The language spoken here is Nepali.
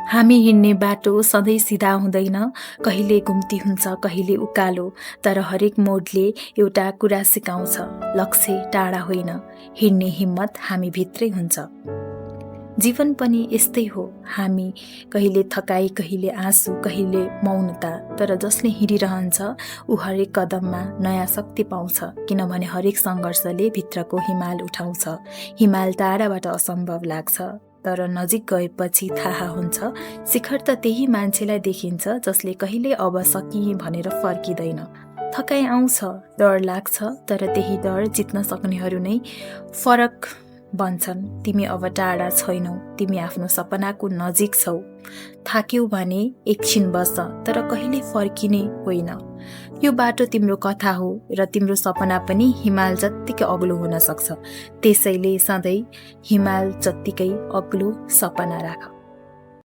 हामी हिँड्ने बाटो सधैँ सिधा हुँदैन, कहिले घुम्ती हुन्छ कहिले उकालो, तर हरेक मोडले एउटा कुरा सिकाउँछ, लक्ष्य टाढा होइन, हिँड्ने हिम्मत हामी भित्रै हुन्छ। जीवन पनि यस्तै हो, हामी कहिले थकाइ कहिले आँसु कहिले मौनता, तर जसले हिँडिरहन्छ ऊ हरेक कदममा नयाँ शक्ति पाउँछ, किनभने हरेक सङ्घर्षले भित्रको हिमाल उठाउँछ। हिमाल टाढाबाट असम्भव लाग्छ, तर नजिक गएपछि थाहा हुन्छ शिखर त त्यही मान्छेलाई देखिन्छ जसले कहिले अब सकिए भनेर फर्किँदैन। थकाइ आउँछ, डर लाग्छ, तर त्यही डर जित्न सक्नेहरू नै फरक बन्छन्। तिमी अब टाढा छैनौ, तिमी आफ्नो सपनाको नजिक छौ। थाक्यौ भने एकछिन बस, तर कहिले फर्किने होइन। यो बाटो तिम्रो कथा हो र तिम्रो सपना पनि हिमाल जत्तिकै अग्लो हुन सक्छ। त्यसैले सधैँ हिमाल जत्तिकै अग्लो सपना राख।